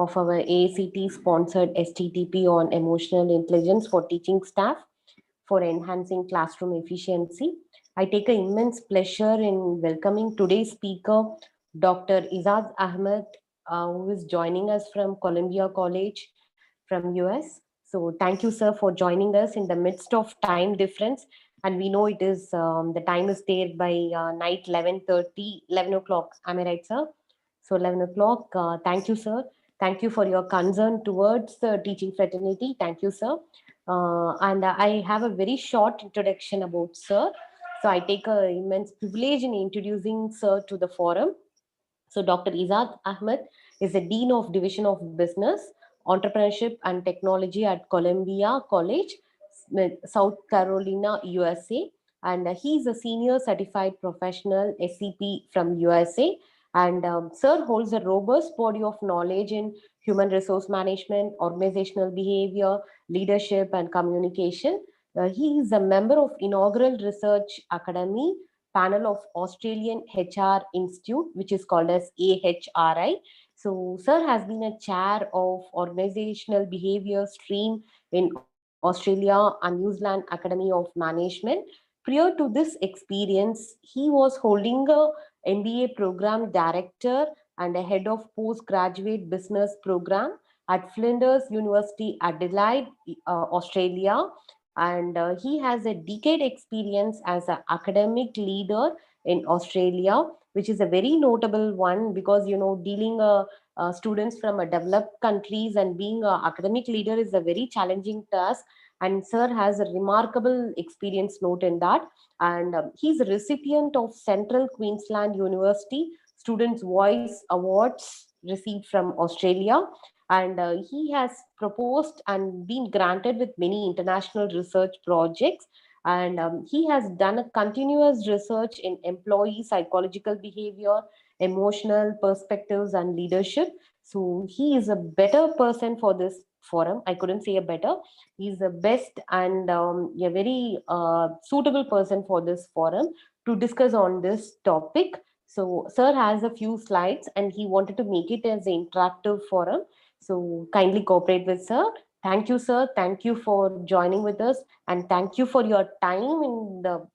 of our ACT sponsored STTP on emotional intelligence for teaching staff for enhancing classroom efficiency. I take an immense pleasure in welcoming today's speaker, Dr. Izaz Ahmed, who is joining us from Columbia College from US. So thank you, sir, for joining us in the midst of time difference. And we know it is the time is there by night 11:30, 11 o'clock. Am I right, sir? So 11 o'clock. Thank you, sir. Thank you for your concern towards the teaching fraternity. Thank you, sir. And I have a very short introduction about sir. So I take a immense privilege in introducing sir to the forum. So Dr. Izad Ahmed is the Dean of Division of Business, Entrepreneurship and Technology at Columbia College, South Carolina, USA. And he's a senior certified professional SCP from USA. And Sir holds a robust body of knowledge in human resource management, organizational behavior, leadership, and communication. He is a member of inaugural research academy panel of Australian HR Institute, which is called as AHRI. So, Sir has been a chair of organizational behavior stream in Australia and New Zealand Academy of Management. Prior to this experience, he was holding a MBA program director and a head of postgraduate business program at Flinders University, Adelaide, Australia, and he has a decade experience as an academic leader in Australia, which is a very notable one because dealing students from developed countries and being an academic leader is a very challenging task. And sir has a remarkable experience note in that. And he's a recipient of Central Queensland University Students Voice Awards received from Australia, and he has proposed and been granted with many international research projects, and he has done a continuous research in employee psychological behavior, emotional perspectives, and leadership. So he is a better person for this forum. I couldn't say a better. He's the best and a very suitable person for this forum to discuss on this topic. So sir has a few slides and he wanted to make it as an interactive forum, so kindly cooperate with sir. Thank you, sir. Thank you for joining with us, and thank you for your time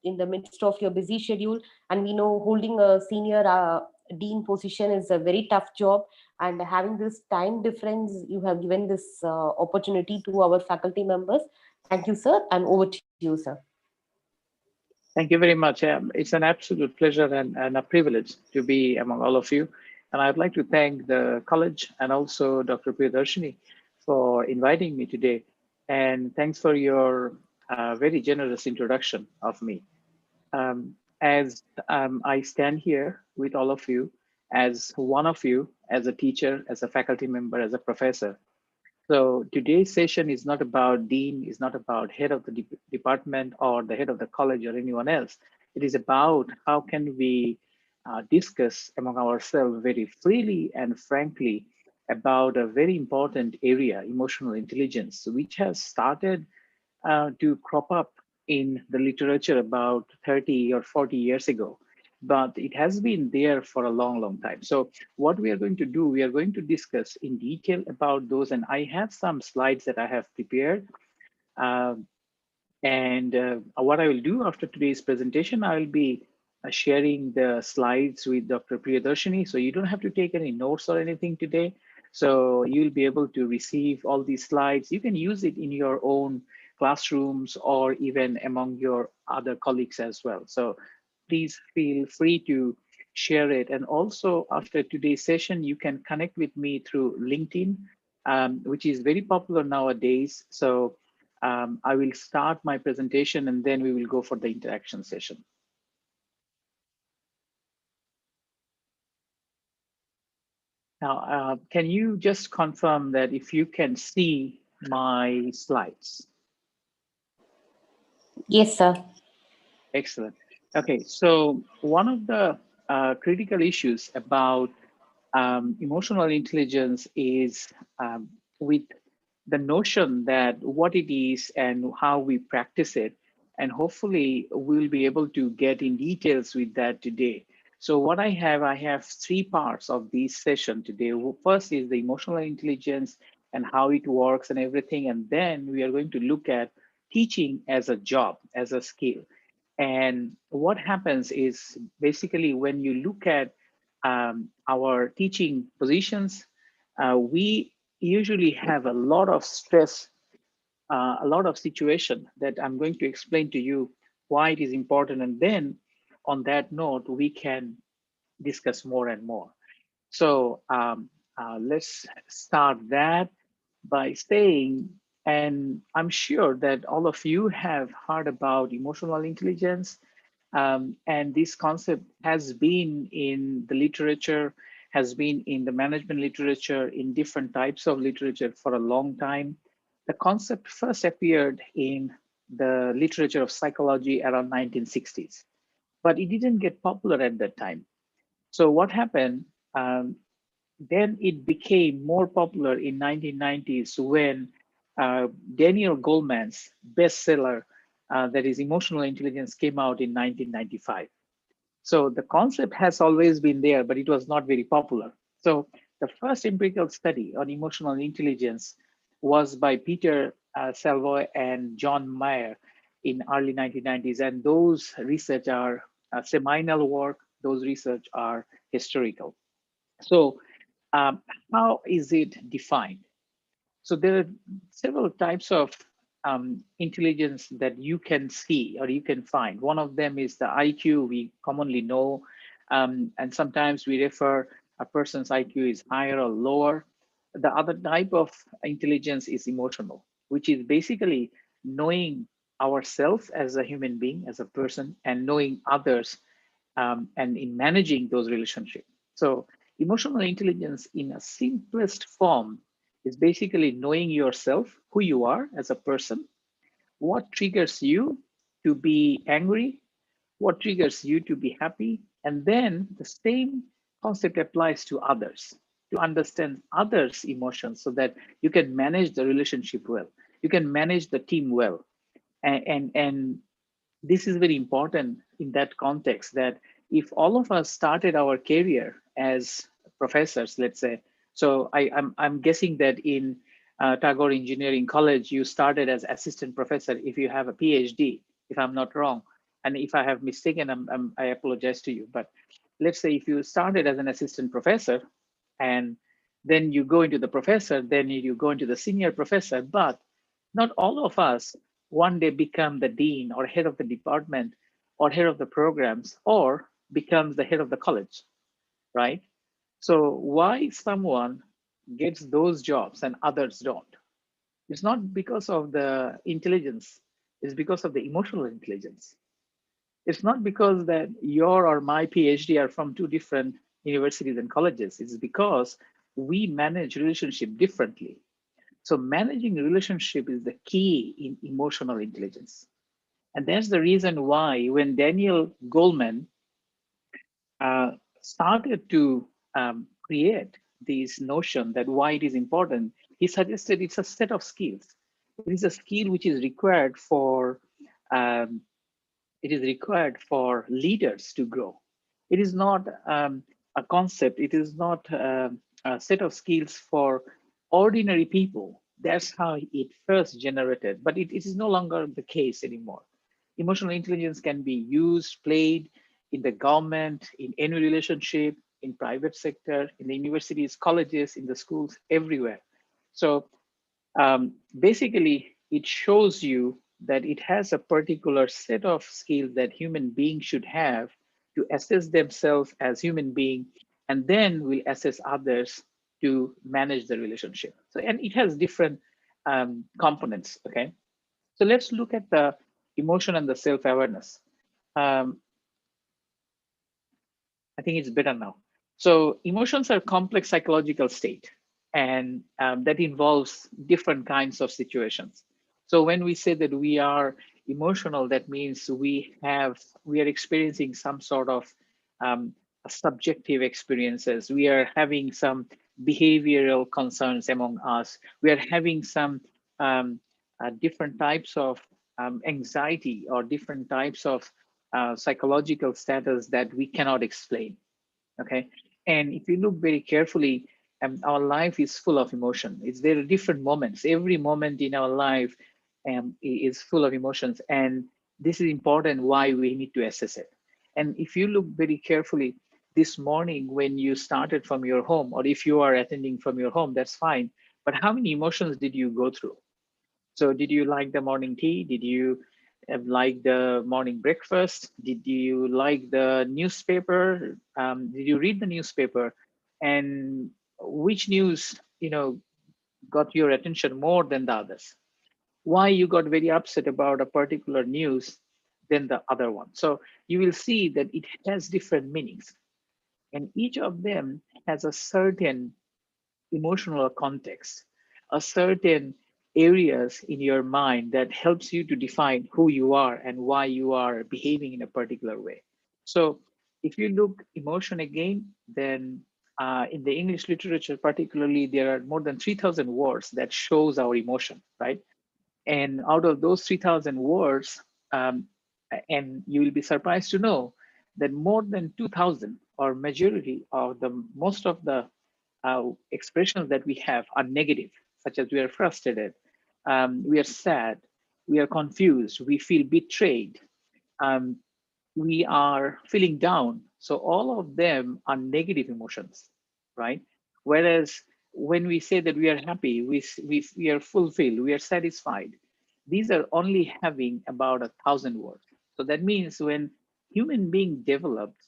in the midst of your busy schedule. And we know holding a senior dean position is a very tough job, and having this time difference, you have given this opportunity to our faculty members. Thank you, sir, and over to you, sir. Thank you very much. It's an absolute pleasure and a privilege to be among all of you. And I'd like to thank the college and also Dr. Priyadarshini for inviting me today. And thanks for your very generous introduction of me. As I stand here with all of you, as one of you, as a teacher, as a faculty member, as a professor. So today's session is not about dean, is not about head of the department or the head of the college or anyone else. It is about how can we discuss among ourselves very freely and frankly about a very important area, emotional intelligence, which has started to crop up in the literature about 30 or 40 years ago, but it has been there for a long, long time. So what we are going to do, we are going to discuss in detail about those. And I have some slides that I have prepared. What I will do after today's presentation, I will be sharing the slides with Dr. Priyadarshini. So you don't have to take any notes or anything today. So you'll be able to receive all these slides. You can use it in your own classrooms or even among your other colleagues as well. So please feel free to share it. And also after today's session, you can connect with me through LinkedIn, which is very popular nowadays. So I will start my presentation and then we will go for the interaction session. Now, can you just confirm that if you can see my slides? Yes, sir. Excellent. Okay, so one of the critical issues about emotional intelligence is with the notion that what it is and how we practice it. And hopefully we'll be able to get in details with that today. So what I have three parts of this session today. First is the emotional intelligence and how it works and everything. And then we are going to look at teaching as a job, as a skill. And what happens is basically when you look at our teaching positions, we usually have a lot of stress, a lot of situation that I'm going to explain to you why it is important. And then on that note, we can discuss more and more. So let's start that by saying, and I'm sure that all of you have heard about emotional intelligence, and this concept has been in the literature, has been in the management literature, in different types of literature for a long time. The concept first appeared in the literature of psychology around 1960s, but it didn't get popular at that time. So what happened? Um, then it became more popular in 1990s when Daniel Goleman's bestseller, that is Emotional Intelligence, came out in 1995. So the concept has always been there, but it was not very popular. So the first empirical study on emotional intelligence was by Peter Salvoy and John Mayer in early 1990s, and those research are seminal work. Those research are historical. So um, how is it defined? So there are several types of intelligence that you can see or you can find. One of them is the IQ we commonly know, and sometimes we refer a person's IQ is higher or lower. The other type of intelligence is emotional, which is basically knowing ourselves as a human being, as a person, and knowing others, and in managing those relationships. So emotional intelligence in a simplest form is basically knowing yourself, who you are as a person, what triggers you to be angry, what triggers you to be happy, and then the same concept applies to others, to understand others' emotions so that you can manage the relationship well, you can manage the team well. And this is very important in that context, that if all of us started our career as professors, let's say, so I'm guessing that in Tagore Engineering College, you started as assistant professor if you have a PhD, if I'm not wrong. And if I have mistaken, I apologize to you. But let's say if you started as an assistant professor and then you go into the professor, then you go into the senior professor, but not all of us one day become the dean or head of the department or head of the programs or becomes the head of the college, right? So why someone gets those jobs and others don't? It's not because of the intelligence, it's because of the emotional intelligence. It's not because that your or my PhD are from two different universities and colleges. It's because we manage relationship differently. So managing relationship is the key in emotional intelligence. And that's the reason why when Daniel Goleman uh, started to create this notion that why it is important, he suggested it's a set of skills. It is a skill which is required for um, it is required for leaders to grow. It is not a concept. It is not a set of skills for ordinary people. That's how it first generated, but it is no longer the case anymore. Emotional intelligence can be used, played in the government, in any relationship, in private sector, in the universities, colleges, in the schools, everywhere. So basically, it shows you that it has a particular set of skills that human beings should have to assess themselves as human being, and then will assess others to manage the relationship. So, and it has different components. Okay, so let's look at the emotion and the self-awareness. Um, I think it's better now. So emotions are complex psychological state, and that involves different kinds of situations. So when we say that we are emotional, that means we are experiencing some sort of um, subjective experiences. We are having some behavioral concerns among us. We are having some different types of anxiety or different types of psychological status that we cannot explain. Okay, and if you look very carefully, our life is full of emotion. It's there are different moments. Every moment in our life is full of emotions, and this is important why we need to assess it. And if you look very carefully this morning when you started from your home, or if you are attending from your home, that's fine, but how many emotions did you go through? So did you like the morning tea? Did you like the morning breakfast? Did you like the newspaper? Did you read the newspaper? And which news, got your attention more than the others? Why you got very upset about a particular news than the other one? So you will see that it has different meanings, and each of them has a certain emotional context, a certain areas in your mind that helps you to define who you are and why you are behaving in a particular way. So if you look emotion again, then in the English literature, particularly, there are more than 3,000 words that shows our emotion, right? And out of those 3,000 words, um, and you will be surprised to know that more than 2,000 or majority of the most of the expressions that we have are negative, such as we are frustrated, we are sad, we are confused, we feel betrayed, um, we are feeling down. So all of them are negative emotions, right? Whereas when we say that we are happy, we are fulfilled, we are satisfied, these are only having about 1,000 words. So that means when human being developed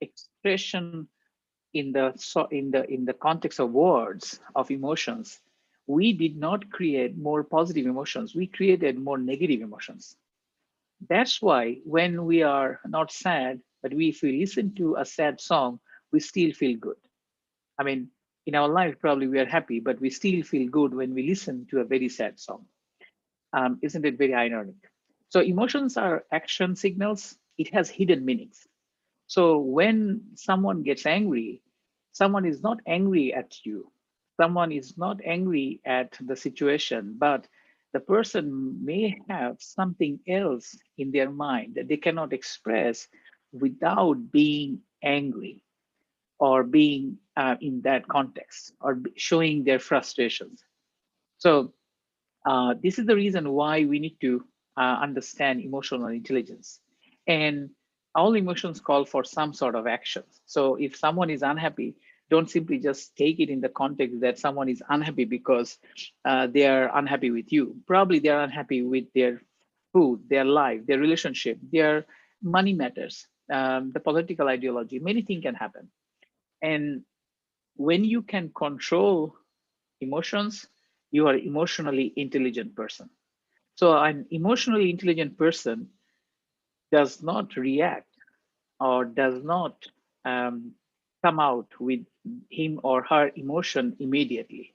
expression in the context of words of emotions, we did not create more positive emotions, we created more negative emotions. That's why when we are not sad, but if we listen to a sad song, we still feel good. I mean, in our life, probably we are happy, but we still feel good when we listen to a very sad song. Isn't it very ironic? So emotions are action signals. It has hidden meanings. So when someone gets angry, someone is not angry at you. Someone is not angry at the situation, but the person may have something else in their mind that they cannot express without being angry or being in that context or showing their frustrations. So this is the reason why we need to understand emotional intelligence. And all emotions call for some sort of action. So if someone is unhappy, don't simply just take it in the context that someone is unhappy because they are unhappy with you. Probably they are unhappy with their food, their life, their relationship, their money matters, the political ideology. Many things can happen. And when you can control emotions, you are emotionally intelligent person. So an emotionally intelligent person does not react or does not um, come out with him or her emotion immediately.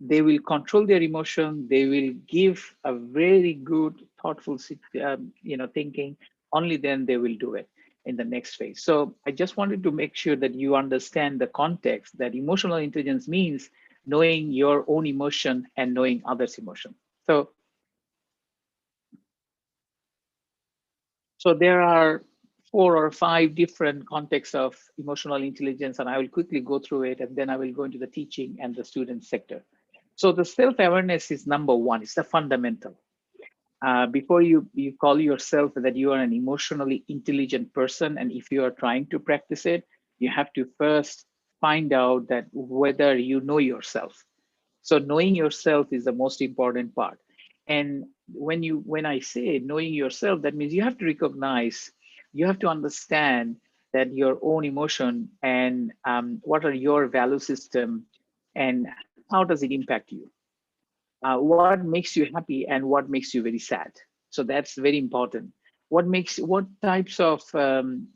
They will control their emotion. They will give a very good, thoughtful, thinking. Only then they will do it in the next phase. So I just wanted to make sure that you understand the context that emotional intelligence means knowing your own emotion and knowing others' emotion. So So there are 4 or 5 different contexts of emotional intelligence, and I will quickly go through it, and then I will go into the teaching and the student sector. So the self-awareness is number one. It's the fundamental. Before you call yourself that you are an emotionally intelligent person, and if you are trying to practice it, you have to first find out that whether you know yourself. So knowing yourself is the most important part. And when I say knowing yourself, that means you have to recognize, you have to understand that your own emotion and what are your value system and how does it impact you. What makes you happy and what makes you very sad. So that's very important. What types of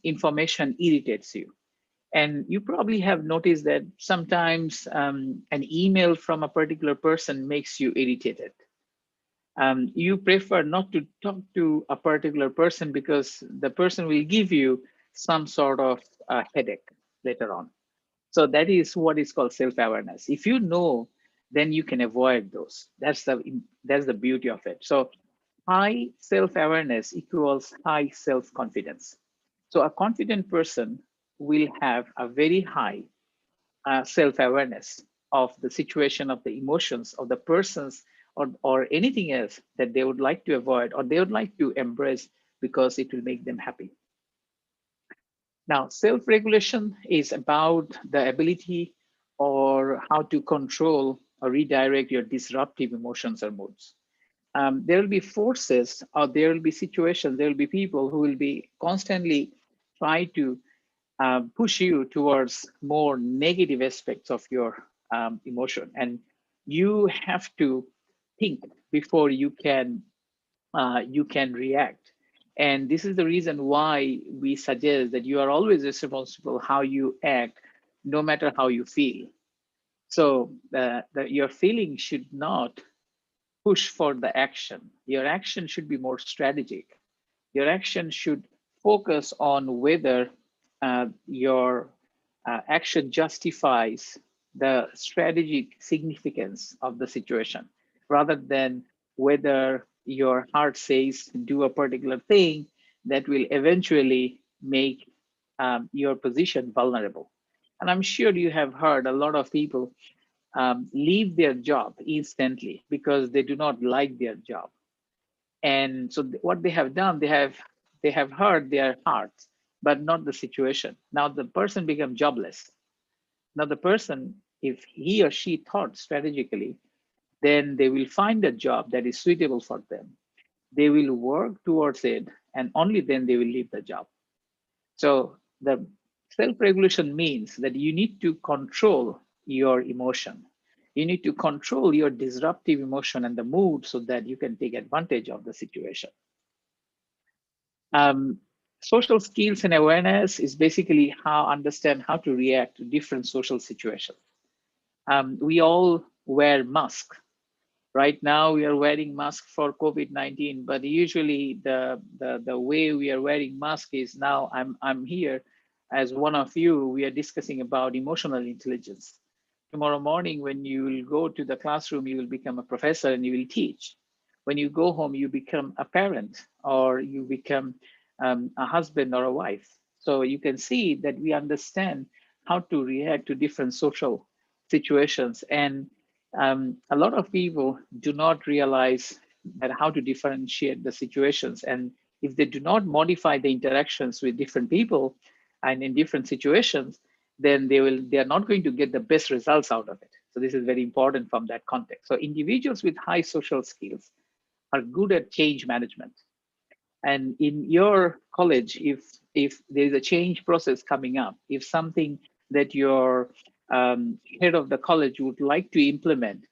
information irritates you? And you probably have noticed that sometimes an email from a particular person makes you irritated. You prefer not to talk to a particular person because the person will give you some sort of headache later on. So that is what is called self-awareness. If you know, then you can avoid those. That's the beauty of it. So High self-awareness equals high self-confidence. So a confident person will have a very high self-awareness of the situation, of the emotions, of the persons, or anything else that they would like to avoid or they would like to embrace because it will make them happy. Now, self-regulation is about the ability or how to control or redirect your disruptive emotions or moods. There will be forces or there will be situations, there will be people who will be constantly try to push you towards more negative aspects of your emotion. And you have to think before you can react. And this is the reason why we suggest that you are always responsible how you act, no matter how you feel. So your feeling should not push for the action. Your action should be more strategic. Your action should focus on whether your action justifies the strategic significance of the situation rather than whether your heart says do a particular thing that will eventually make your position vulnerable. And I'm sure you have heard a lot of people leave their job instantly because they do not like their job. And so what they have done, they have hurt their hearts, but not the situation. Now the person becomes jobless. Now the person, if he or she thought strategically, then they will find a job that is suitable for them. They will work towards it, and only then they will leave the job. So the self-regulation means that you need to control your emotion. You need to control your disruptive emotion and the mood so that you can take advantage of the situation. Um, Social skills and awareness is basically how understand how to react to different social situations. We all wear masks. Right now, we are wearing masks for COVID-19, but usually the way we are wearing mask is now I'm here as one of you. We are discussing about emotional intelligence. Tomorrow morning, when you will go to the classroom, you will become a professor and you will teach. When you go home, you become a parent or you become a husband or a wife. So you can see that we understand how to react to different social situations. And a lot of people do not realize that how to differentiate the situations. And if they do not modify the interactions with different people and in different situations, then they are not going to get the best results out of it. So this is very important from that context. So individuals with high social skills are good at change management. And in your college, if there is a change process coming up, if something that your head of the college would like to implement,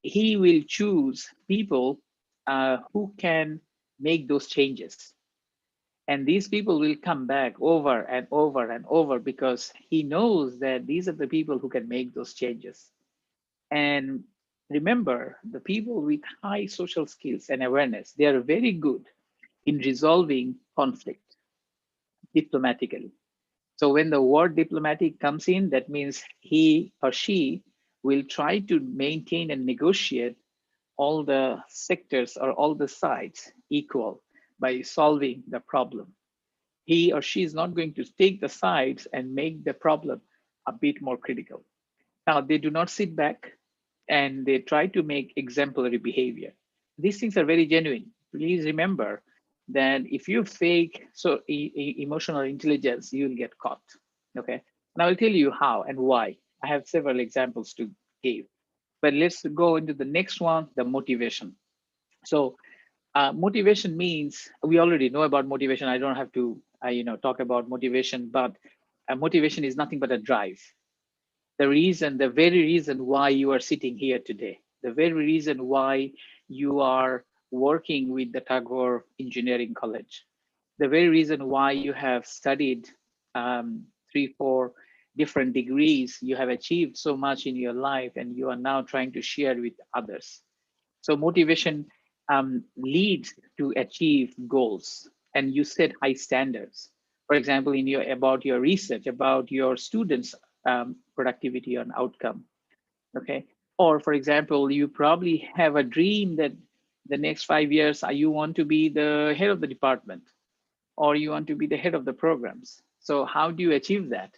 he will choose people who can make those changes. And these people will come back over and over and over because he knows that these are the people who can make those changes. And remember, the people with high social skills and awareness, they are very good in resolving conflict diplomatically. So when the word diplomatic comes in, that means he or she will try to maintain and negotiate all the sectors or all the sides equal by solving the problem. He or she is not going to take the sides and make the problem a bit more critical. Now, they do not sit back and they try to make exemplary behavior. These things are very genuine. Please remember that if you fake emotional intelligence, you'll get caught. Okay. And I'll tell you how and why. I have several examples to give. But let's go into the next one, the motivation. So motivation means we already know about motivation. I don't have to talk about motivation, but motivation is nothing but a drive. The very reason why you are sitting here today, the very reason why you are working with the Tagore Engineering College, the very reason why you have studied 3, 4 different degrees, you have achieved so much in your life, and you are now trying to share with others. So motivation leads to achieve goals, and you set high standards. For example, in your about your research, about your students' productivity and outcome. Okay, or for example, you probably have a dream that The next 5 years, you want to be the head of the department, or you want to be the head of the programs. So how do you achieve that?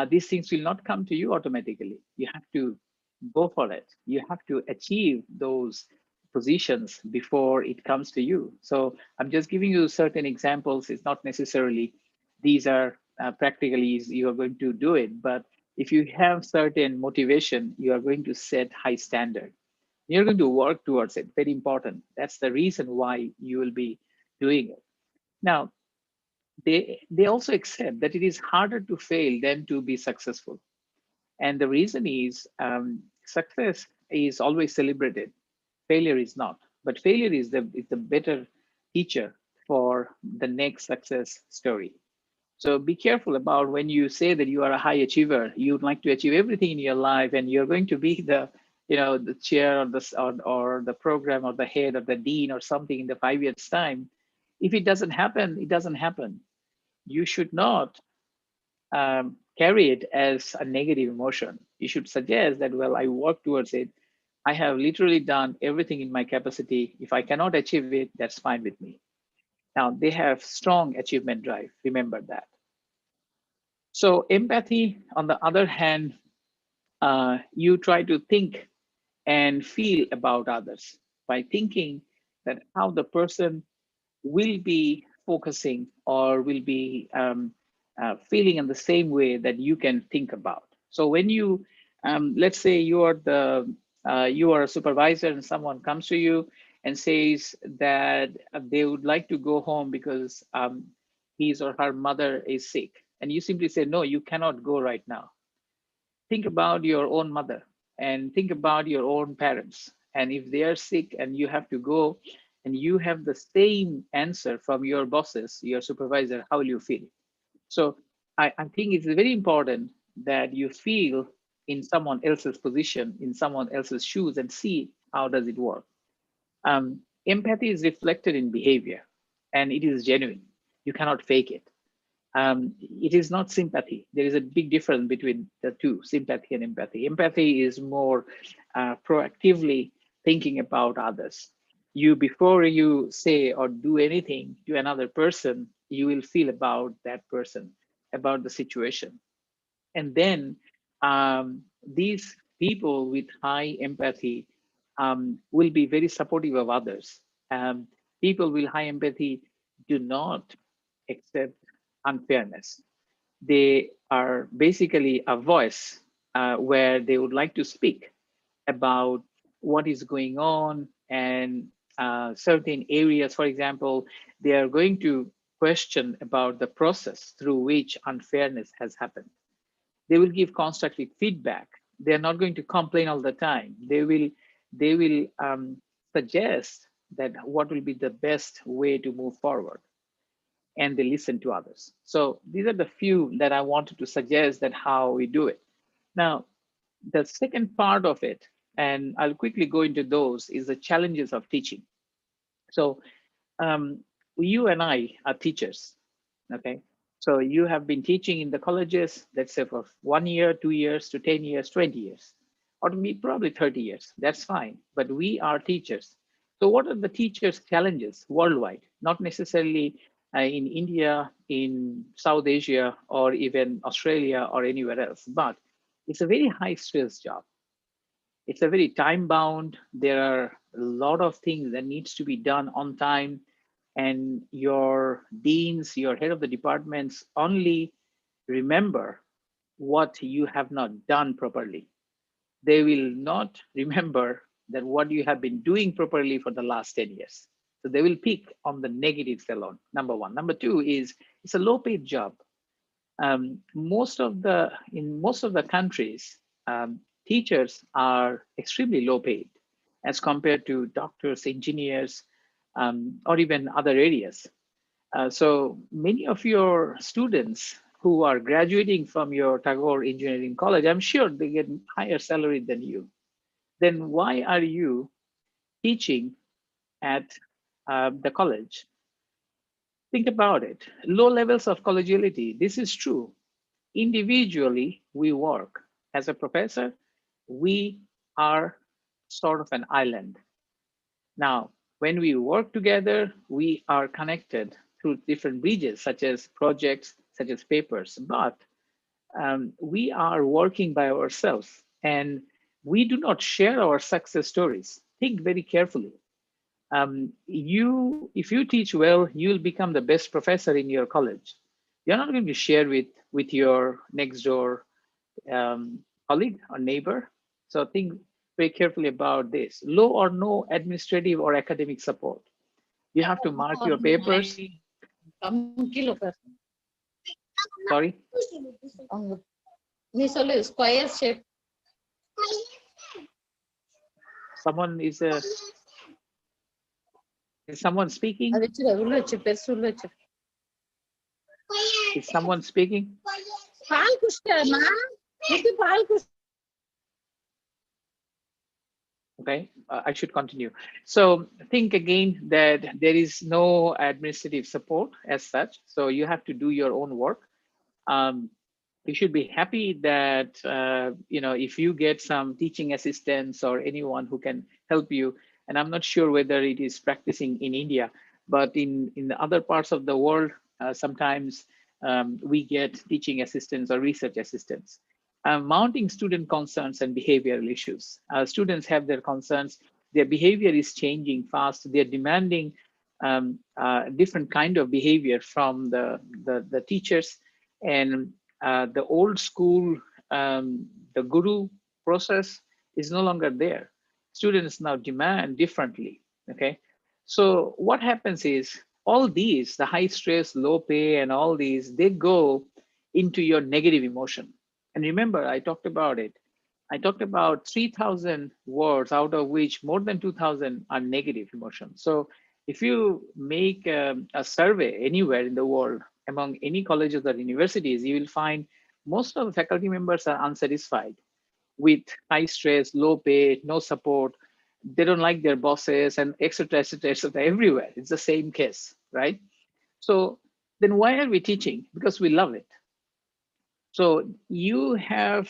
These things will not come to you automatically. You have to go for it. You have to achieve those positions before it comes to you. So I'm just giving you certain examples. It's not necessarily these are practically you are going to do it, but if you have certain motivation, you are going to set high standard. You're going to work towards it. Very important. That's the reason why you will be doing it. Now, they also accept that it is harder to fail than to be successful, and the reason is success is always celebrated, failure is not, but failure is the better teacher for the next success story. So be careful about when you say that you are a high achiever, you'd like to achieve everything in your life, and you're going to be the the chair or the program or the head or the dean or something in the 5 years time. If it doesn't happen, it doesn't happen. You should not carry it as a negative emotion. You should suggest that, well, I work towards it. I have literally done everything in my capacity. If I cannot achieve it, that's fine with me. Now, they have strong achievement drive. Remember that. So, empathy, on the other hand, you try to think and feel about others by thinking that how the person will be focusing or will be feeling in the same way that you can think about. So when you, let's say you are a supervisor and someone comes to you and says that they would like to go home because his or her mother is sick, and you simply say, no, you cannot go right now. Think about your own mother and think about your own parents. And if they are sick and you have to go and you have the same answer from your bosses, your supervisor, how will you feel? So I think it's very important that you feel in someone else's position, in someone else's shoes, and see how does it work. Empathy is reflected in behavior, and it is genuine. You cannot fake it. It is not sympathy. There is a big difference between the two, sympathy and empathy. Empathy is more proactively thinking about others. You, before you say or do anything to another person, you will feel about that person, about the situation. And then these people with high empathy will be very supportive of others. People with high empathy do not accept unfairness. They are basically a voice where they would like to speak about what is going on and certain areas. For example, they are going to question about the process through which unfairness has happened. They will give constructive feedback. They're not going to complain all the time. They will suggest that what will be the best way to move forward, and they listen to others. So these are the few that I wanted to suggest that how we do it. Now, the second part of it, and I'll quickly go into those, is the challenges of teaching. So um, you and I are teachers, okay? So you have been teaching in the colleges, let's say for 1 year, 2 years to 10 years, 20 years, or maybe probably 30 years. That's fine. But we are teachers. So what are the teachers' challenges worldwide? Not necessarily in India, in South Asia, or even Australia or anywhere else, but it's a very high stress job. It's a very time bound. There are a lot of things that needs to be done on time, and your deans, your head of the departments only remember what you have not done properly. They will not remember that what you have been doing properly for the last 10 years. So they will pick on the negatives alone. Number one. Number two is it's a low paid job. Most of the countries, teachers are extremely low paid as compared to doctors, engineers, or even other areas. So many of your students who are graduating from your Tagore Engineering College, I'm sure they get higher salary than you. Then why are you teaching at the college? Think about it. Low levels of collegiality. This is true. Individually, we work. As a professor, we are sort of an island. Now, when we work together, we are connected through different bridges, such as projects, such as papers, but we are working by ourselves and we do not share our success stories. Think very carefully. If you teach well, you will become the best professor in your college. You're not going to share with your next door colleague or neighbor. So think very carefully about this. Low or no administrative or academic support. You have to mark your papers. Sorry. Square shape. Someone is someone speaking? Is someone speaking? Okay, I should continue. So think again that there is no administrative support as such. So you have to do your own work. Um, you should be happy that if you get some teaching assistants or anyone who can help you. And I'm not sure whether it is practicing in India, but in the other parts of the world, sometimes we get teaching assistants or research assistants. Mounting student concerns and behavioral issues. Students have their concerns. Their behavior is changing fast. They're demanding different kind of behavior from the teachers, and the old school, the guru process is no longer there. Students now demand differently. Okay, so what happens is all these, the high stress, low pay, and all these, they go into your negative emotion. And remember, I talked about it. I talked about 3,000 words, out of which more than 2,000 are negative emotions. So if you make a survey anywhere in the world among any colleges or universities, you will find most of the faculty members are unsatisfied with high stress, low pay, no support. They don't like their bosses, and etc., etc., etc. Everywhere, it's the same case, right? So then why are we teaching? Because we love it. So you have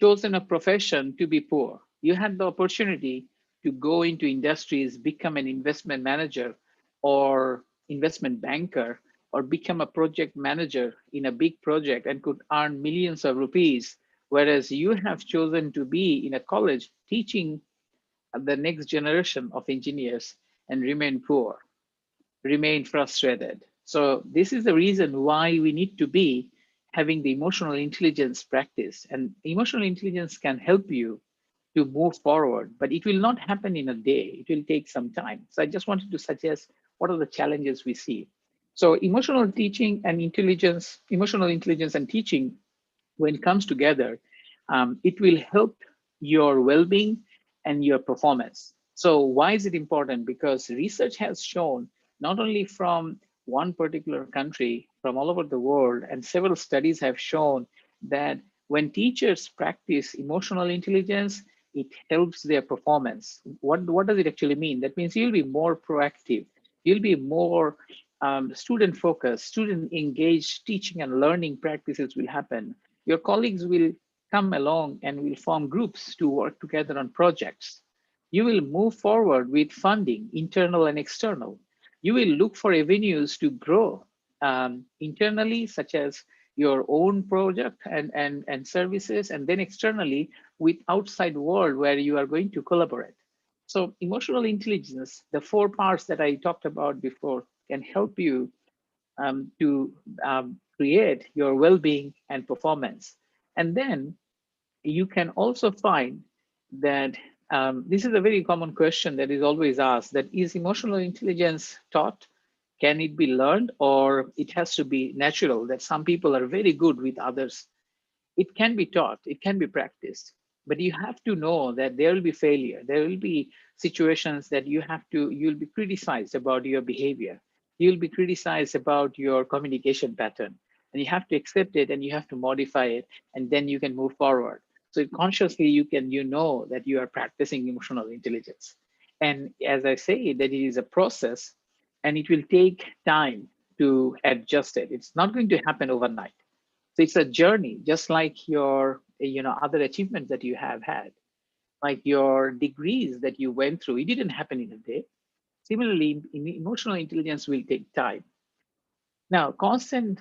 chosen a profession to be poor. You had the opportunity to go into industries, become an investment manager or investment banker, or become a project manager in a big project and could earn millions of rupees. Whereas you have chosen to be in a college teaching the next generation of engineers and remain poor, remain frustrated. So this is the reason why we need to be having the emotional intelligence practice. And emotional intelligence can help you to move forward, but it will not happen in a day. It will take some time. So I just wanted to suggest what are the challenges we see. So emotional teaching and intelligence, emotional intelligence and teaching, when it comes together, it will help your well-being and your performance. So why is it important? Because research has shown, not only from one particular country, from all over the world, and several studies have shown that when teachers practice emotional intelligence, it helps their performance. What does it actually mean? That means you'll be more proactive. You'll be more student focused, student engaged, teaching and learning practices will happen. Your colleagues will come along and will form groups to work together on projects. You will move forward with funding, internal and external. You will look for avenues to grow internally, such as your own project and services, and then externally with outside world where you are going to collaborate. So emotional intelligence, the four parts that I talked about before, can help you to create your well-being and performance. And then you can also find that this is a very common question that is always asked, that is emotional intelligence taught? Can it be learned, or it has to be natural, that some people are very good with others? It can be taught, it can be practiced, but you have to know that there will be failure. There will be situations that you'll be criticized about your behavior. You'll be criticized about your communication pattern, and you have to accept it and you have to modify it, and then you can move forward. So consciously you know that you are practicing emotional intelligence. And as I say, that it is a process and it will take time to adjust it. It's not going to happen overnight. So it's a journey, just like your other achievements that you have had. like your degrees that you went through, it didn't happen in a day. Similarly, emotional intelligence will take time. Now, constant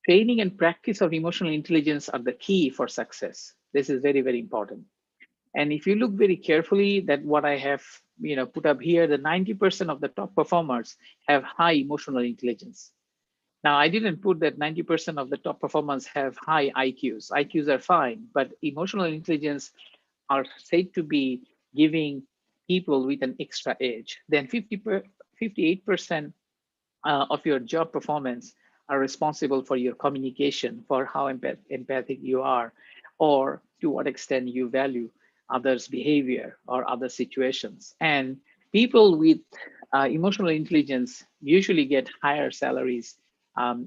training and practice of emotional intelligence are the key for success. This is very, very important. And if you look very carefully, that what I have put up here, the 90% of the top performers have high emotional intelligence. Now, I didn't put that 90% of the top performers have high IQs. IQs are fine, but emotional intelligence are said to be giving people with an extra edge. Then 58% of your job performance are responsible for your communication, for how empathic you are, or to what extent you value others' behavior or other situations. And people with emotional intelligence usually get higher salaries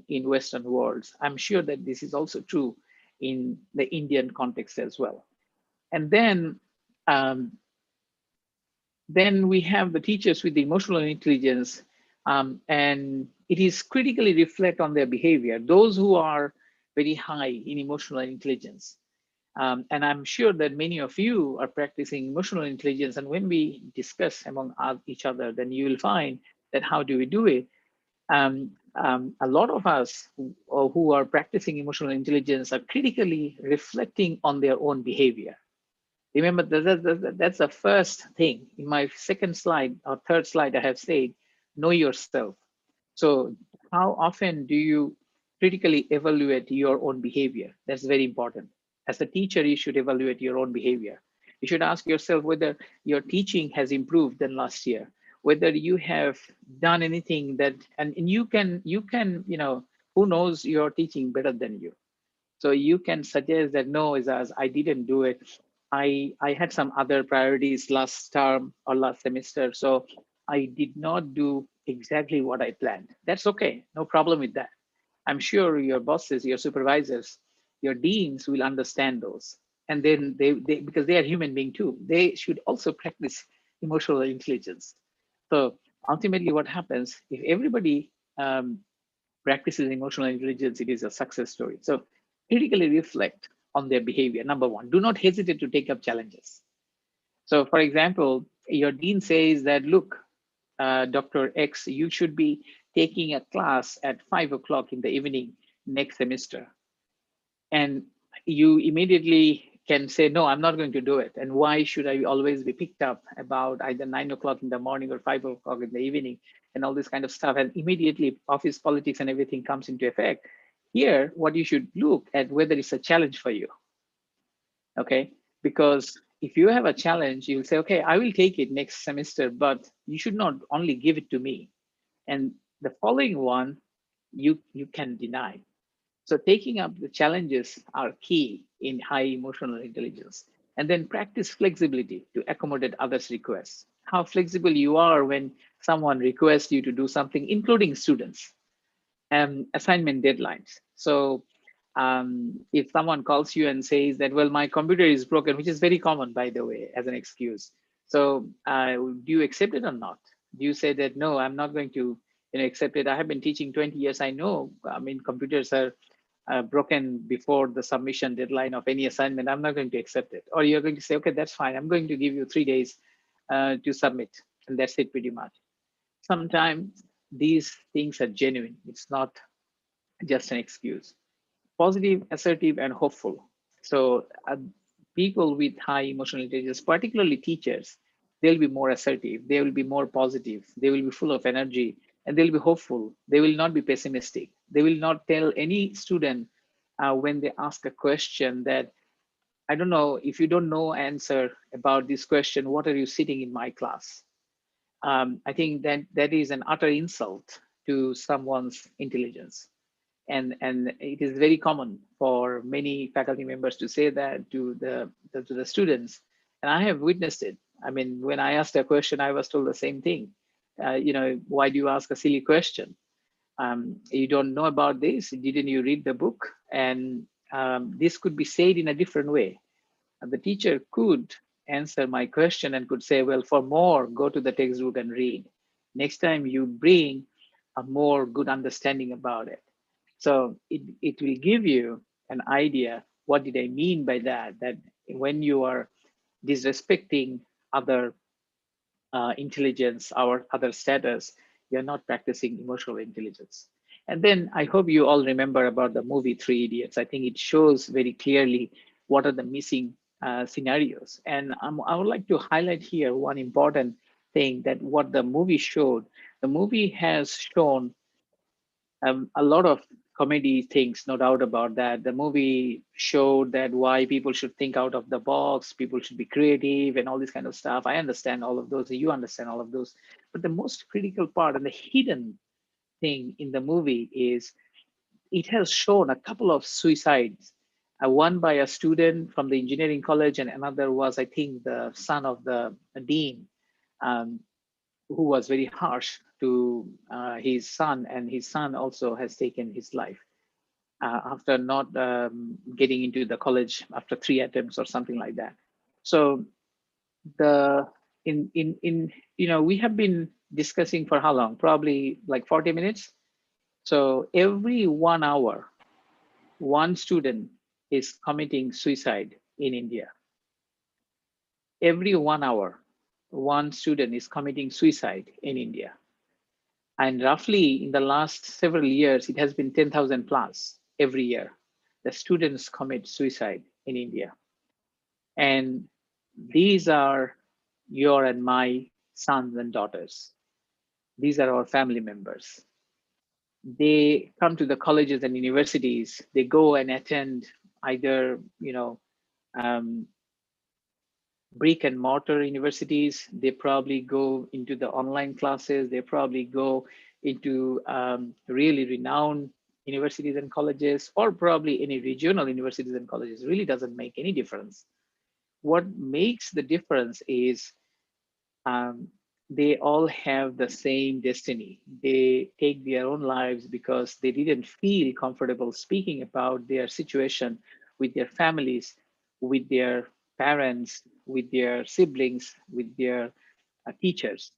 in Western worlds. I'm sure that this is also true in the Indian context as well. And um, then we have the teachers with the emotional intelligence, and it is critically reflect on their behavior. Those who are very high in emotional intelligence, and I'm sure that many of you are practicing emotional intelligence. And when we discuss among each other, then you will find that how do we do it? A lot of us who are practicing emotional intelligence are critically reflecting on their own behavior. Remember, that's the first thing. In my second slide or third slide, I have said, know yourself. So how often do you critically evaluate your own behavior? That's very important. As a teacher, you should evaluate your own behavior. You should ask yourself whether your teaching has improved than last year, whether you have done anything that, and who knows your teaching better than you? So you can suggest that no, as I didn't do it. I had some other priorities last term or last semester, so I did not do exactly what I planned. That's okay, no problem with that. I'm sure your bosses, your supervisors, your deans will understand those. And then they because they are human being too, they should also practice emotional intelligence. So ultimately, what happens if everybody practices emotional intelligence, it is a success story. So critically reflect on their behavior. Number one, do not hesitate to take up challenges. So for example, your dean says that, look, Dr. X, you should be taking a class at 5 o'clock in the evening next semester. And you immediately can say, no, I'm not going to do it. And why should I always be picked up about either 9 o'clock in the morning or 5 o'clock in the evening and all this kind of stuff? And immediately office politics and everything comes into effect. Here, what you should look at whether it's a challenge for you. Okay. Because if you have a challenge, you'll say, okay, I will take it next semester, but you should not only give it to me. And the following one, you can deny. So taking up the challenges are key in high emotional intelligence. And then practice flexibility to accommodate others' requests. How flexible you are when someone requests you to do something, including students, assignment deadlines. So if someone calls you and says that, well, my computer is broken, which is very common, by the way, as an excuse. So do you accept it or not? Do you say that, no, I'm not going to accept it? I have been teaching 20 years. I know, I mean, computers are broken before the submission deadline of any assignment. I'm not going to accept it. Or you're going to say, okay, that's fine. I'm going to give you 3 days to submit. And that's it pretty much. Sometimes these things are genuine. It's not just an excuse. Positive, assertive, and hopeful. So people with high emotional intelligence, particularly teachers, they'll be more assertive. They will be more positive. They will be full of energy, and they'll be hopeful. They will not be pessimistic. They will not tell any student when they ask a question that, I don't know, if you don't know answer about this question, what are you sitting in my class? I think that that is an utter insult to someone's intelligence. And it is very common for many faculty members to say that to the students, and I have witnessed it. I mean, when I asked a question, I was told the same thing. Why do you ask a silly question? You don't know about this? Didn't you read the book? And this could be said in a different way. And the teacher could answer my question and could say, well, for more, go to the textbook and read. Next time you bring a more good understanding about it. So it will give you an idea, what did I mean by that? That when you are disrespecting other intelligence, our other status, you're not practicing emotional intelligence. And then I hope you all remember about the movie Three Idiots. I think it shows very clearly what are the missing scenarios. And I would like to highlight here one important thing, that what the movie showed. The movie has shown a lot of comedy things, no doubt about that. The movie showed that why people should think out of the box, people should be creative, and all this kind of stuff. I understand all of those, you understand all of those. But the most critical part and the hidden thing in the movie is it has shown a couple of suicides. One by a student from the engineering college, and another was, I think, the son of the dean. Um, who was very harsh to his son, and his son also has taken his life after not getting into the college after 3 attempts or something like that. So the in we have been discussing for how long? Probably like 40 minutes. So every 1 hour, one student is committing suicide in India. Every 1 hour, one student is committing suicide in India. And roughly in the last several years, it has been 10,000 plus every year. The students commit suicide in India. And these are your and my sons and daughters. These are our family members. They come to the colleges and universities. They go and attend either, um, brick and mortar universities. They probably go into the online classes. They probably go into really renowned universities and colleges, or probably any regional universities and colleges. It really doesn't make any difference. What makes the difference is um, they all have the same destiny. They take their own lives because they didn't feel comfortable speaking about their situation with their families, with their parents, with their siblings, with their teachers.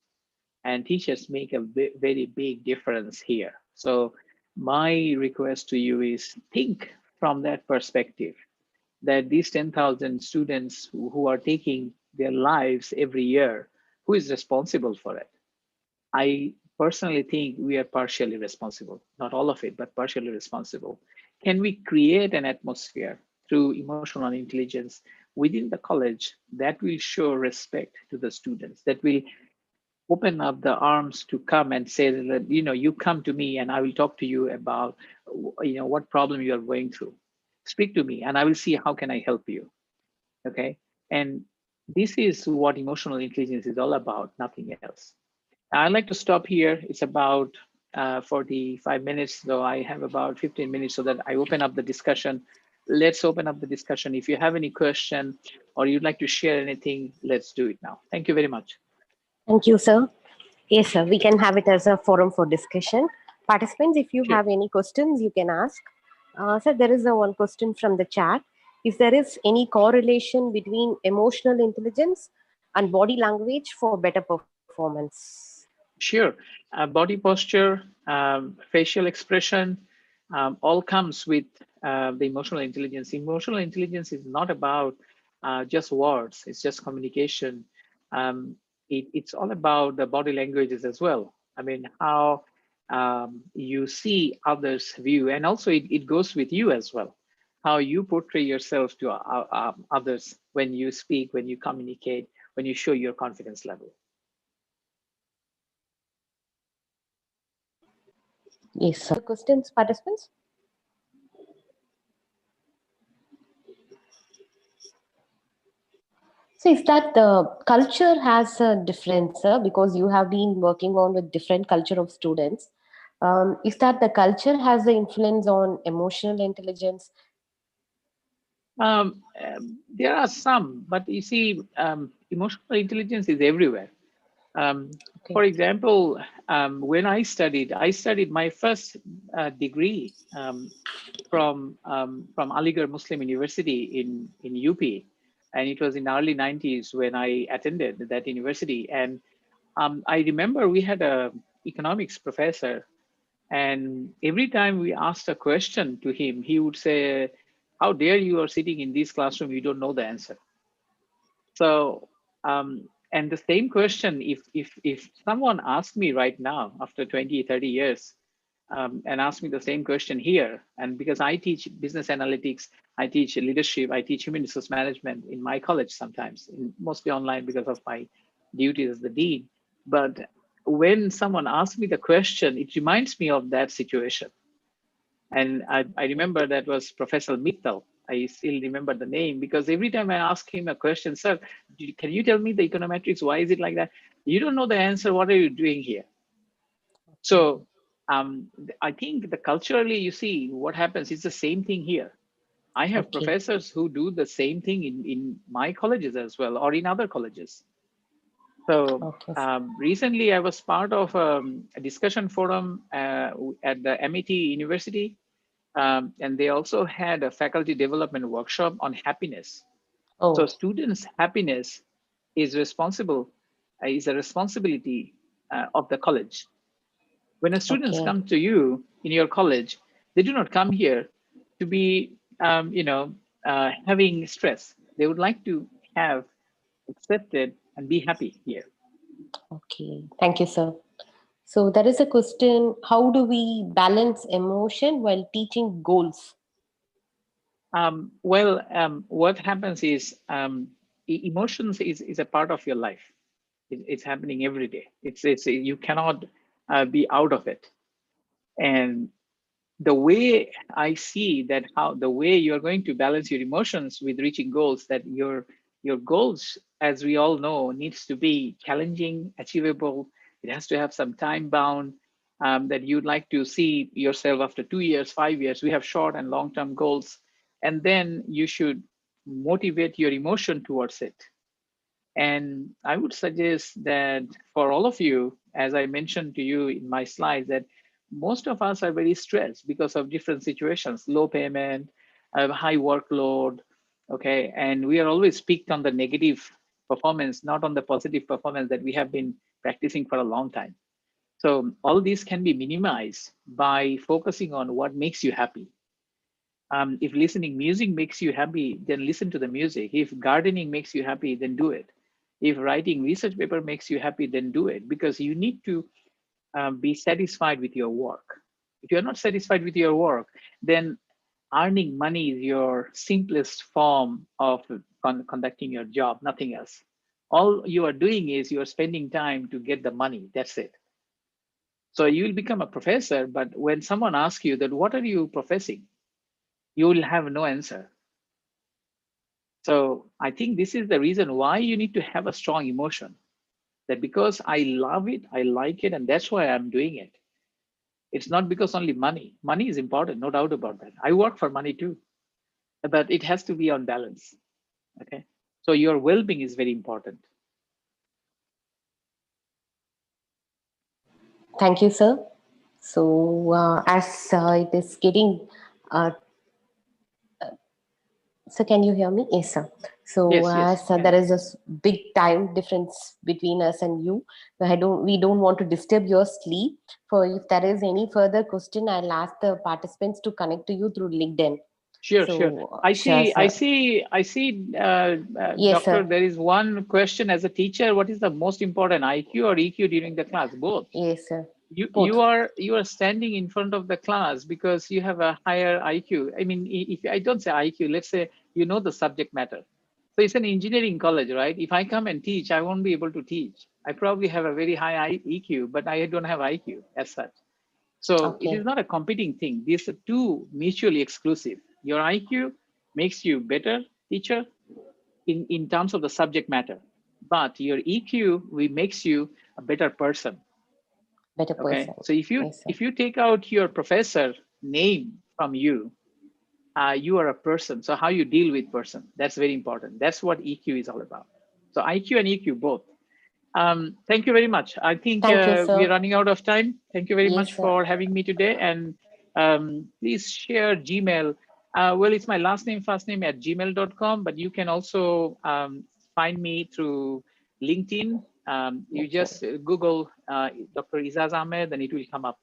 And teachers make a very big difference here. So my request to you is think from that perspective, that these 10,000 students who are taking their lives every year, who is responsible for it? I personally think we are partially responsible, not all of it, but partially responsible. Can we create an atmosphere through emotional intelligence within the college that will show respect to the students, that will open up the arms to come and say that, you come to me and I will talk to you about, what problem you are going through. Speak to me and I will see how can I help you. Okay. And this is what emotional intelligence is all about, nothing else. I'd like to stop here. It's about 45 minutes, so I have about 15 minutes so that I open up the discussion. Let's open up the discussion. If you have any question or you'd like to share anything, let's do it now. Thank you very much. Thank you, sir. Yes, sir. We can have it as a forum for discussion. Participants, if you Sure. have any questions, you can ask. Sir, there is a one question from the chat. If there is any correlation between emotional intelligence and body language for better performance? Sure. Body posture, facial expression, all comes with the emotional intelligence. Emotional intelligence is not about just words, it's just communication. It's all about the body languages as well. I mean, how you see others' view, and also it goes with you as well. How you portray yourself to others when you speak, when you communicate, when you show your confidence level. Yes, sir. Questions, participants? So is that the culture has a difference, sir, because you have been working on with different culture of students. Is that the culture has the influence on emotional intelligence? There are some, but you see, emotional intelligence is everywhere. For Okay. example, when I studied my first degree from Aligarh Muslim University in UP, and it was in the early 90s when I attended that university. And I remember we had a economics professor, and every time we asked a question to him, he would say, "How dare you are sitting in this classroom? You don't know the answer." So, and the same question, if someone asked me right now after 20, 30 years, and ask me the same question here, and because I teach business analytics, I teach leadership, I teach human resource management in my college sometimes, mostly online because of my duties as the dean. But when someone asks me the question, it reminds me of that situation. And I remember that was Professor Mittal. I still remember the name because every time I ask him a question, sir, can you tell me the econometrics? Why is it like that? You don't know the answer. What are you doing here? Okay. So I think the culturally, you see what happens. It's the same thing here. I have Okay. professors who do the same thing in my colleges as well, or in other colleges. So Okay. recently, I was part of a discussion forum at the MIT University, and they also had a faculty development workshop on happiness. So Oh, students' happiness is is a responsibility of the college. When students okay. come to you in your college, they do not come here to be, having stress. They would like to have accepted and be happy here. Okay. Thank you, sir. So there is a question: how do we balance emotion while teaching goals? What happens is emotions is a part of your life. It's happening every day. It's you cannot be out of it. And the way I see that, how the way you're going to balance your emotions with reaching goals, that your goals, as we all know, needs to be challenging, achievable. It has to have some time bound, that you'd like to see yourself after 2 years, 5 years. We have short and long term goals, and then you should motivate your emotion towards it. And I would suggest that for all of you, as I mentioned to you in my slides, that most of us are very stressed because of different situations, low payment, high workload, okay? And we are always picked on the negative performance, not on the positive performance that we have been practicing for a long time. So all these can be minimized by focusing on what makes you happy. If listening music makes you happy, then listen to the music. If gardening makes you happy, then do it. If writing research paper makes you happy, then do it, because you need to be satisfied with your work. If you're not satisfied with your work, then earning money is your simplest form of conducting your job, nothing else. All you are doing is you are spending time to get the money. That's it. So you will become a professor, but when someone asks you that, what are you professing? You will have no answer. So I think this is the reason why you need to have a strong emotion, that because I love it, I like it, and that's why I'm doing it. It's not because only money. Money is important, no doubt about that. I work for money too, but it has to be on balance. Okay. So your well-being is very important. Thank you, sir. So as it is getting uh, so can you hear me? Yes, sir. So Yes, yes, as can. there is a big time difference between us and you, we don't want to disturb your sleep. For if there is any further question, I'll ask the participants to connect to you through LinkedIn. Sure, sure. So I sure, see, I sir. see, I see, Yes, Doctor, sir. there is one question as a teacher. What is the most important, IQ or EQ during the class? Both. Yes, sir. you Both. you are standing in front of the class because you have a higher IQ. I mean, if I don't say IQ, let's say you know the subject matter. So it's an engineering college, right? If I come and teach, I won't be able to teach. I probably have a very high EQ, but I don't have IQ as such. So it is Okay. not a competing thing. These are two mutually exclusive. Your IQ makes you better teacher in terms of the subject matter, but your EQ makes you a better person. Better Okay, person. so Yes, sir. if you take out your professor name from you, you are a person. So how you deal with person, that's very important. That's what EQ is all about. So IQ and EQ both. Thank you very much. I think Thank you, we are sir. running out of time. Thank you very much Yes, sir. for having me today. And please share Gmail. Well, it's my last name, first name at gmail.com, but you can also find me through LinkedIn. You Okay. just Google Dr. Izaz Ahmed and it will come up.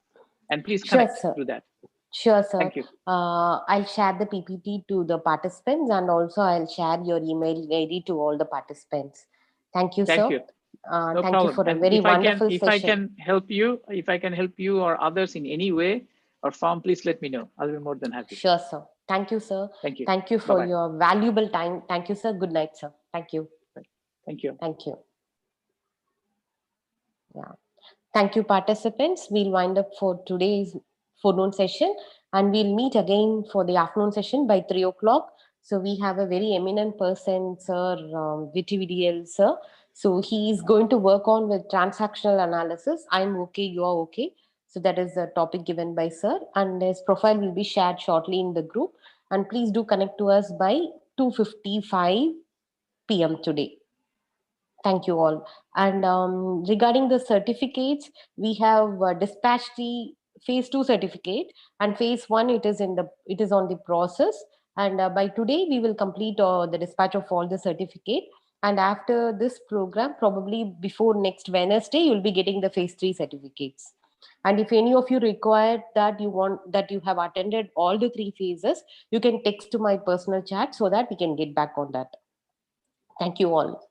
And please Sure, connect sir. through that. Sure, sir. Thank you. I'll share the PPT to the participants, and also I'll share your email ID to all the participants. Thank you, Thank sir. you. No Thank you problem. for a And very wonderful if I session. can help you, or others in any way or form, please let me know. I'll be more than happy. Sure, sir. Thank you, sir. Thank you. Thank you Bye for bye. your valuable time. Thank you, sir. Good night, sir. Thank you. Thank you. Thank you. Yeah. Thank you, participants. We'll wind up for today's forenoon session, and we'll meet again for the afternoon session by 3 o'clock. So we have a very eminent person, Sir VTVDL, sir. So he is going to work on with transactional analysis. I'm okay, you are okay. So that is the topic given by sir, and his profile will be shared shortly in the group. And please do connect to us by 2:55 p.m. today. Thank you all. And regarding the certificates, we have dispatched the phase two certificate, and phase one it is on the process. And by today, we will complete the dispatch of all the certificate. And after this program, probably before next Wednesday, you'll be getting the phase three certificates. And if any of you require that you have attended all the three phases, you can text to my personal chat so that we can get back on that. Thank you all.